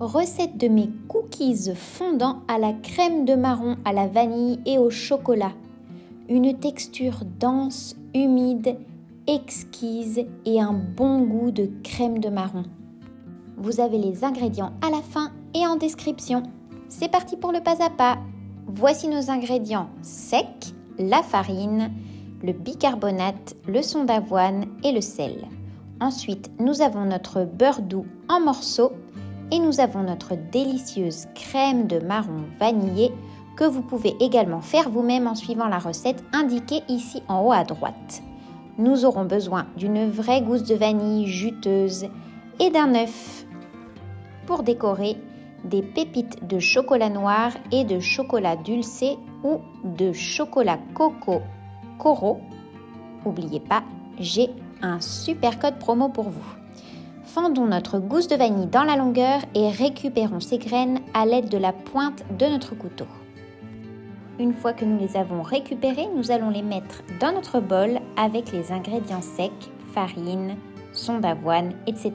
Recette de mes cookies fondants à la crème de marron, à la vanille et au chocolat. Une texture dense, humide, exquise et un bon goût de crème de marron. Vous avez les ingrédients à la fin et en description. C'est parti pour le pas à pas. Voici nos ingrédients secs, la farine, le bicarbonate, le son d'avoine et le sel. Ensuite, nous avons notre beurre doux en morceaux et nous avons notre délicieuse crème de marron vanillée que vous pouvez également faire vous-même en suivant la recette indiquée ici en haut à droite. Nous aurons besoin d'une vraie gousse de vanille juteuse et d'un œuf. Pour décorer, des pépites de chocolat noir et de chocolat dulcé ou de chocolat coco Coro. N'oubliez pas, j'ai un super code promo pour vous. Fendons notre gousse de vanille dans la longueur et récupérons ces graines à l'aide de la pointe de notre couteau. Une fois que nous les avons récupérées, nous allons les mettre dans notre bol avec les ingrédients secs, farine, son d'avoine, etc.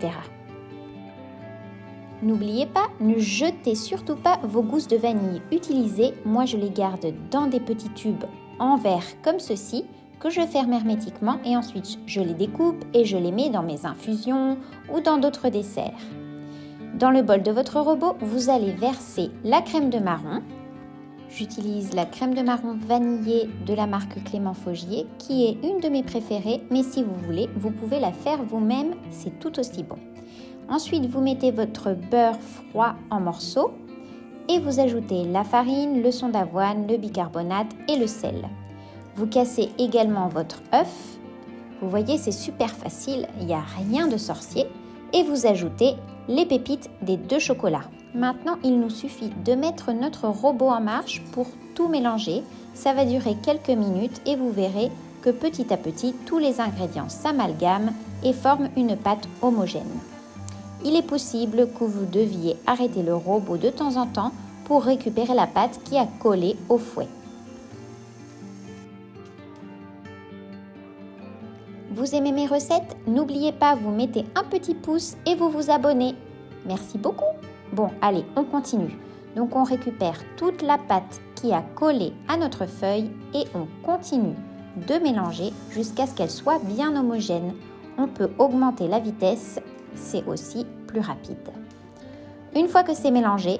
N'oubliez pas, ne jetez surtout pas vos gousses de vanille utilisées. Moi, je les garde dans des petits tubes en verre comme ceci, que je ferme hermétiquement et ensuite je les découpe et je les mets dans mes infusions ou dans d'autres desserts. Dans le bol de votre robot, vous allez verser la crème de marron. J'utilise la crème de marron vanillée de la marque Clément Faugier qui est une de mes préférées, mais si vous voulez, vous pouvez la faire vous-même, c'est tout aussi bon. Ensuite, vous mettez votre beurre froid en morceaux et vous ajoutez la farine, le son d'avoine, le bicarbonate et le sel. Vous cassez également votre œuf. Vous voyez, c'est super facile, il n'y a rien de sorcier. Et vous ajoutez les pépites des deux chocolats. Maintenant, il nous suffit de mettre notre robot en marche pour tout mélanger. Ça va durer quelques minutes et vous verrez que petit à petit, tous les ingrédients s'amalgament et forment une pâte homogène. Il est possible que vous deviez arrêter le robot de temps en temps pour récupérer la pâte qui a collé au fouet. Vous aimez mes recettes? N'oubliez pas, vous mettez un petit pouce et vous vous abonnez. Merci beaucoup. Bon, allez, on continue. Donc, on récupère toute la pâte qui a collé à notre feuille et on continue de mélanger jusqu'à ce qu'elle soit bien homogène. On peut augmenter la vitesse, c'est aussi plus rapide. Une fois que c'est mélangé,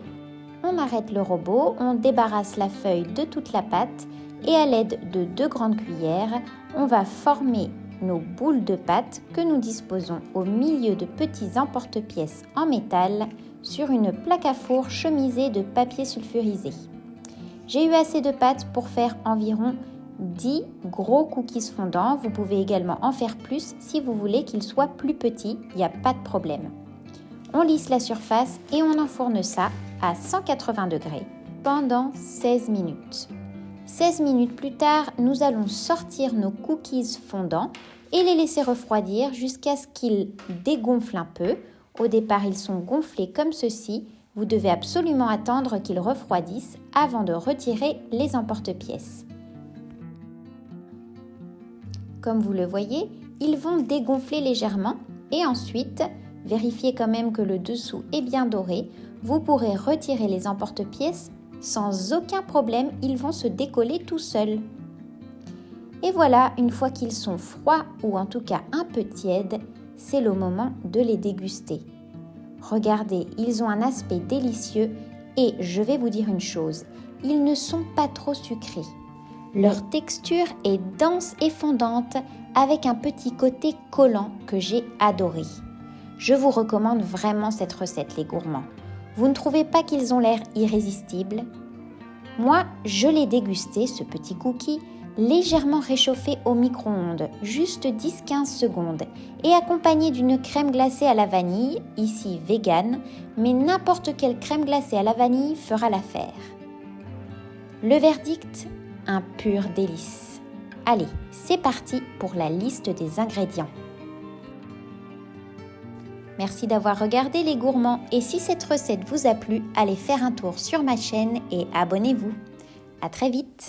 on arrête le robot, on débarrasse la feuille de toute la pâte et à l'aide de 2 grandes cuillères, on va former nos boules de pâte que nous disposons au milieu de petits emporte-pièces en métal sur une plaque à four chemisée de papier sulfurisé. J'ai eu assez de pâte pour faire environ 10 gros cookies fondants. Vous pouvez également en faire plus si vous voulez qu'ils soient plus petits, il n'y a pas de problème. On lisse la surface et on enfourne ça à 180 degrés pendant 16 minutes. 16 minutes plus tard, nous allons sortir nos cookies fondants et les laisser refroidir jusqu'à ce qu'ils dégonflent un peu. Au départ, ils sont gonflés comme ceci. Vous devez absolument attendre qu'ils refroidissent avant de retirer les emporte-pièces. Comme vous le voyez, ils vont dégonfler légèrement et ensuite, vérifiez quand même que le dessous est bien doré. Vous pourrez retirer les emporte-pièces sans aucun problème, ils vont se décoller tout seuls. Et voilà, une fois qu'ils sont froids ou en tout cas un peu tièdes, c'est le moment de les déguster. Regardez, ils ont un aspect délicieux et je vais vous dire une chose, ils ne sont pas trop sucrés. Leur texture est dense et fondante avec un petit côté collant que j'ai adoré. Je vous recommande vraiment cette recette les gourmands. Vous ne trouvez pas qu'ils ont l'air irrésistibles? Moi, je l'ai dégusté, ce petit cookie, légèrement réchauffé au micro-ondes, juste 10-15 secondes, et accompagné d'une crème glacée à la vanille, ici vegan, mais n'importe quelle crème glacée à la vanille fera l'affaire. Le verdict, un pur délice. Allez, c'est parti pour la liste des ingrédients. Merci d'avoir regardé les gourmands et si cette recette vous a plu, allez faire un tour sur ma chaîne et abonnez-vous. À très vite.